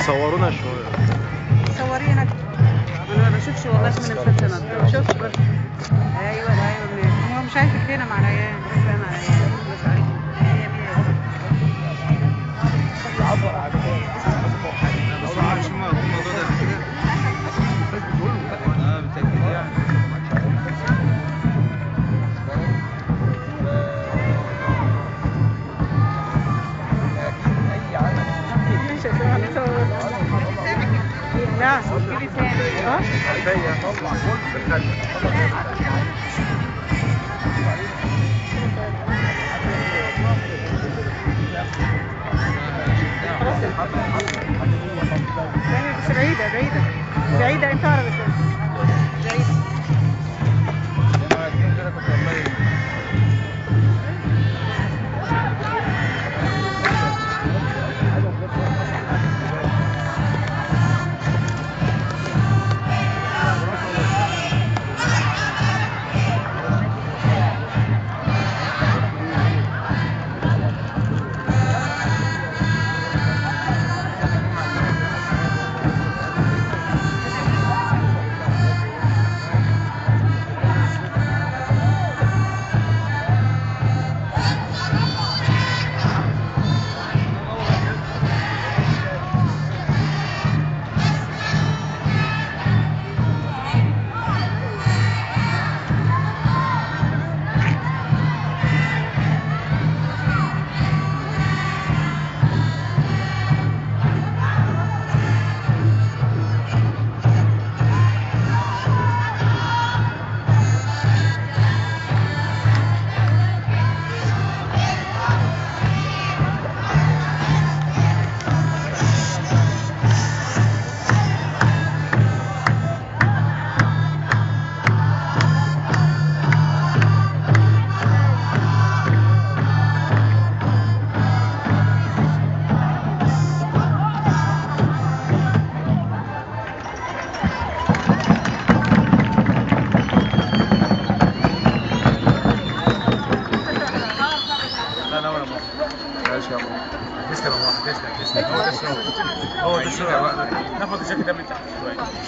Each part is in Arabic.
صورونا شويه. صورينا. انا ما بشوفش والله من الفتره ما بشوفش بس. ايوه ماشي. هو مش عايزك هنا مع العيال بس مع العيال مش عارف. هي لا جيبي تاني. بس بعيدة انت عربي بعيدة.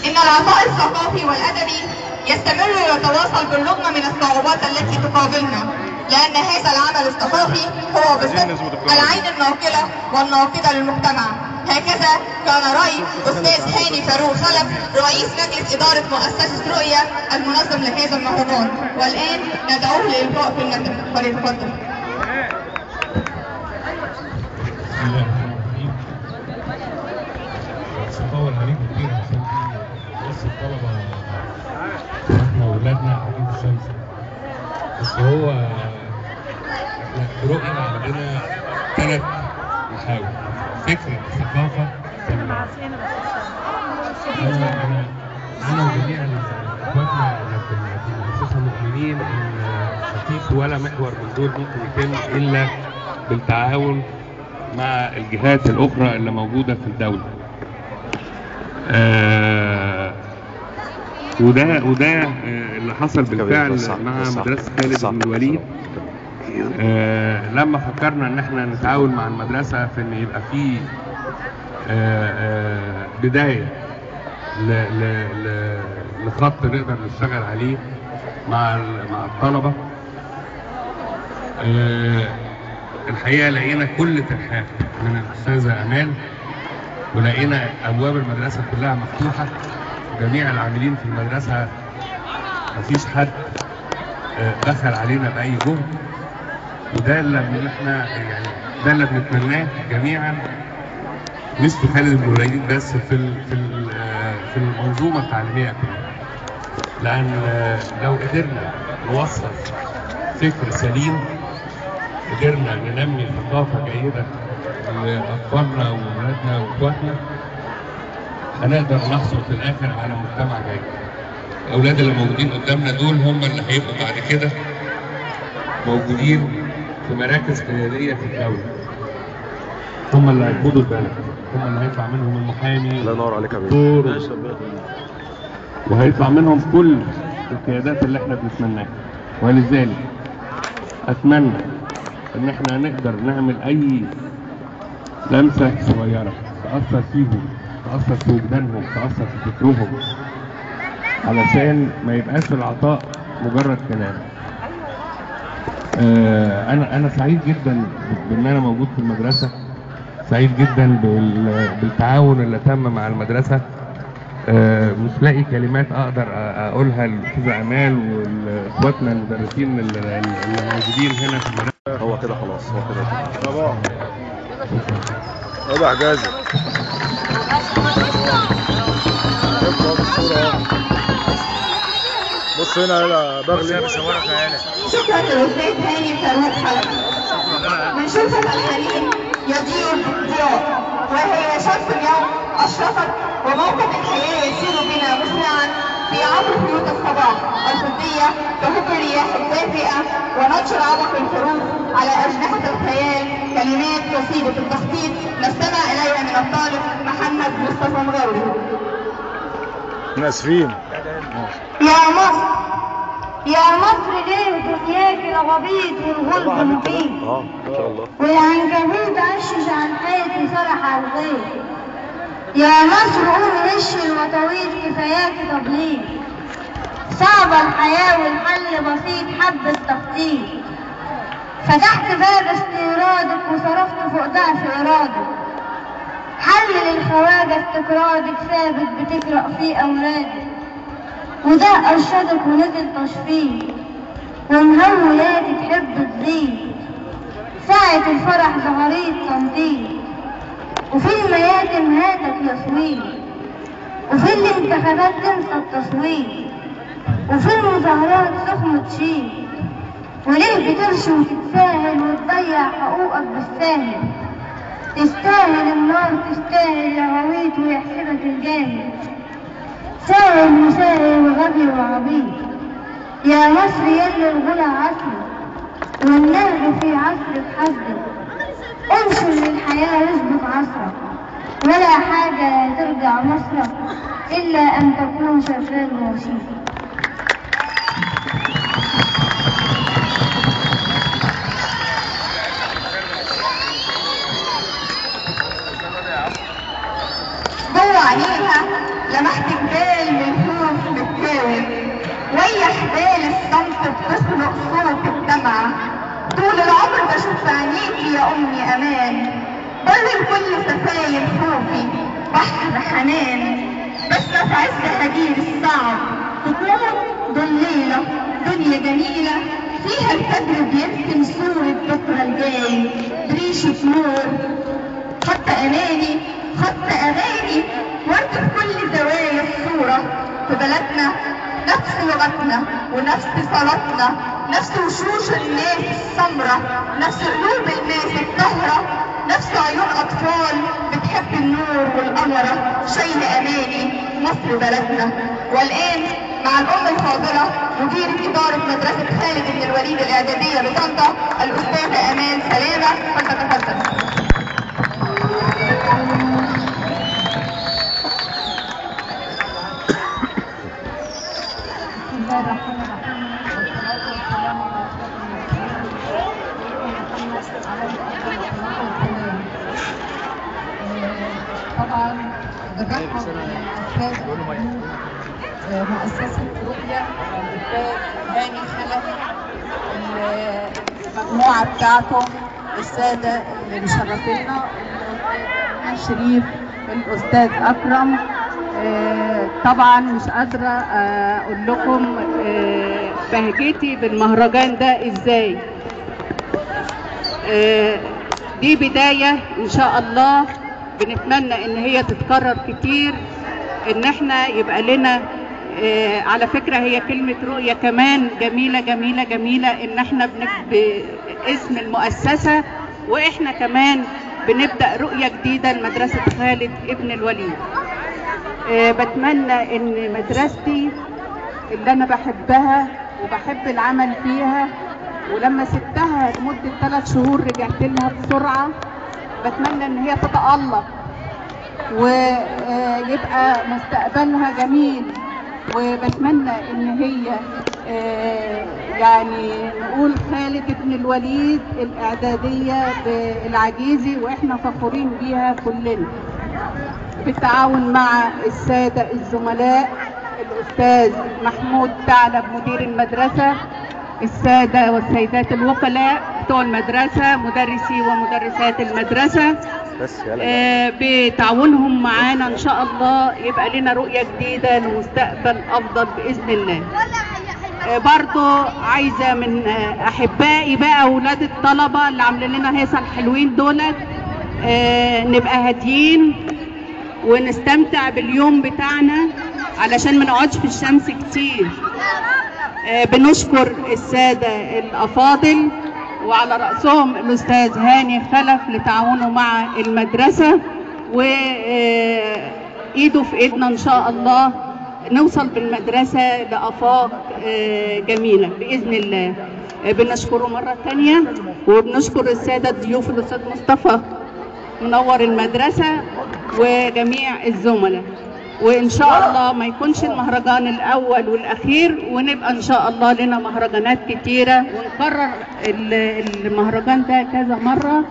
إن العطاء الثقافي والأدبي يستمر ويتواصل بالرغم من الصعوبات التي تقابلنا، لأن هذا العمل الثقافي هو بصدق العين الناقلة والناقدة للمجتمع. هكذا كان رأي أستاذ هاني فاروق خلف رئيس مجلس إدارة مؤسسة رؤية المنظم لهذا المهرجان، والآن ندعوه للإلقاء كلمة. فليتفضل. طول عليكم كتير عشان بس الطلبة واحنا واولادنا قاعدين في الشمس. بس هو احنا في رؤية عندنا 3 محاور: فكر، ثقافة، تنمية. أنا وجميع إخواتنا في المؤسسة مؤمنين إن مفيش ولا محور من دول ممكن يتم إلا بالتعاون مع الجهات الأخرى اللي موجودة في الدولة. وده اللي حصل بالفعل مع مدرسة خالد بن الوليد. لما فكرنا ان احنا نتعاون مع المدرسة في ان يبقى في بداية لخط نقدر نشتغل عليه مع الطلبة، الحقيقة لقينا كل ترحاب من الأستاذة أمال، ولقينا أبواب المدرسة كلها مفتوحة، جميع العاملين في المدرسة مفيش حد دخل علينا بأي جهد. وده اللي احنا يعني ده اللي بنتمناه جميعا، مش في خالد بن الوليد بس، في المنظومة التعليمية كلها. لأن لو قدرنا نوصل فكر سليم، قدرنا ننمي ثقافة جيدة لأطفالنا وولادنا وإخواتنا، هنقدر نحصل في الآخر على مجتمع جيد. الأولاد اللي موجودين قدامنا دول هم اللي هيبقوا بعد كده موجودين في مراكز قيادية في الدولة، هم اللي هيقودوا البلد، هم اللي هيطلع منهم المحامي، الله ينور عليك يا بيه، وهيطلع منهم كل القيادات اللي احنا بنتمناها. ولذلك أتمنى إن احنا نقدر نعمل أي لمسة صغيرة تأثر فيهم تأثر في وجدانهم، تأثر في فكرهم، علشان ما يبقاش العطاء مجرد كلام. انا سعيد جدا بان انا موجود في المدرسه، سعيد جدا بالتعاون اللي تم مع المدرسه. مش لاقي كلمات اقدر اقولها للاستاذه امال واخواتنا المدرسين اللي موجودين هنا في المدرسه. هو كده خلاص، هو كده طبعا وضع جاهز. بص هنا يا بغلي بصورك يا هلا. شكرا للاستاذ هاني فاروق حلبي. بنشوفك الكريم يضيء بالضياء، وهي شمس اليوم اشرقت وموقف الحياه يسير بنا مسرعا في عبر خيوط الصباح الفضيه تهب الرياح الدافئه وننشر عبق الحروف على اجنحه الخيال كلمات قصيده التخطيط نستمع اليها من الطالب محمد مصطفى مغاوري. اسفين. يا مصر، يا مصر ليه دنياك الغبيط والغلب مبيد، ان شاء الله. والعنكبوت عشش عن حياتي سرح على الغيب. يا مصر قوم نشل وطويل كفاياك تضليل، صعبة الحياة والحل بسيط حبة تخطيط. فتحت باب استيرادك وصرفت فوق ضعف إرادك، حل للخواجة استقرادك ثابت بتقرأ فيه أولادك، وده أرشدك ونزل تشفيق ومهولاتك تحب تزيد. ساعة الفرح ظهريت تنطيط، وفي المياتم هاتك يصويت، وفي الانتخابات تنسى التصويت، وفي المظاهرات سخمة تشيل. وليه بترشي وتتساهل وتضيع حقوقك بالساهل؟ تستاهل النار، تستاهل يا غويت ويحسبك الجاهل، ساهل مساهل وغبي وعبيط. يا مصر يلي الغلا عسل والنهر في عصرك حسدك، انشر للحياة يسبق عصرك، ولا حاجة ترجع مصرك إلا أن تكون شغال ورشيد. جوه عينيها لمحت جبال من خوف بتكاوي، ويا حبال الصمت بتخلق صوت الدمعة. طول العمر بشوف في عينيكي يا أمي أمان، بر لكل سفايل خوفي بحر حنان. بس في عز هجير الصعب تكون ضليلة دنيا جميلة، فيها الفجر بيرسم صورة بكرة الجاي بريشة نور. خط أماني خط أغاني ورد في كل زوايا الصورة. في بلدنا نفس لغتنا ونفس صلاتنا، نفس وشوش الناس السمرة، نفس قلوب الناس الطاهرة، نفس عيون أطفال بتحب النور والقمرة. شايل أماني مصر بلدنا. والآن مع الأم الفاضلة مديرة إدارة مدرسة خالد بن الوليد الإعدادية بطنطا الأستاذة أمان سلامة، فلتتفضل. طبعا بنرحب بالاستاذ مؤسسه رؤيا الاستاذ هاني خلفي، المجموعه بتاعته، الساده اللي مشرفينا، الاستاذ شريف، الاستاذ اكرم. طبعا مش قادره اقول لكم بهجتي بالمهرجان ده ازاي. دي بدايه ان شاء الله، بنتمنى ان هي تتكرر كتير، ان احنا يبقى لنا على فكرة هي كلمة رؤية كمان جميلة جميلة جميلة، ان احنا باسم المؤسسة واحنا كمان بنبدأ رؤية جديدة لمدرسة خالد ابن الوليد. بتمنى ان مدرستي اللي انا بحبها وبحب العمل فيها، ولما سبتها لمدة 3 شهور رجعت لها بسرعة، بتمنى ان هي تتألق ويبقى مستقبلها جميل، وبتمنى ان هي يعني نقول خالد ابن الوليد الإعدادية بالعجيزي، واحنا فخورين بيها كلنا. بالتعاون مع السادة الزملاء، الأستاذ محمود ثعلب مدير المدرسة، السادة والسيدات الوكلاء بتوع المدرسة، مدرسي ومدرسات المدرسة، بتعاونهم معانا إن شاء الله يبقى لنا رؤية جديدة لمستقبل أفضل بإذن الله. برضو عايزة من أحبائي بقى أولاد الطلبة اللي عاملين لنا هيصة الحلوين دولت نبقى هاديين ونستمتع باليوم بتاعنا علشان ما نقعدش في الشمس كتير. بنشكر السادة الأفاضل وعلى رأسهم الأستاذ هاني خلف لتعاونه مع المدرسة، وإيده في إيدنا إن شاء الله نوصل بالمدرسة لآفاق جميلة بإذن الله. بنشكره مرة تانية، وبنشكر السادة الضيوف الأستاذ مصطفى منور المدرسة وجميع الزملاء، وإن شاء الله ما يكونش المهرجان الأول والأخير، ونبقى إن شاء الله لنا مهرجانات كتيرة ونكرر المهرجان ده كذا مرة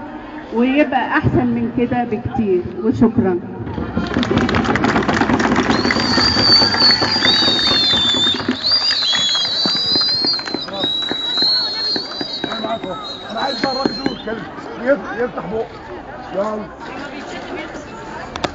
ويبقى أحسن من كده بكتير. وشكرا. انا عايز بقى الراجل يقول كلمه يفتح بقه. يلا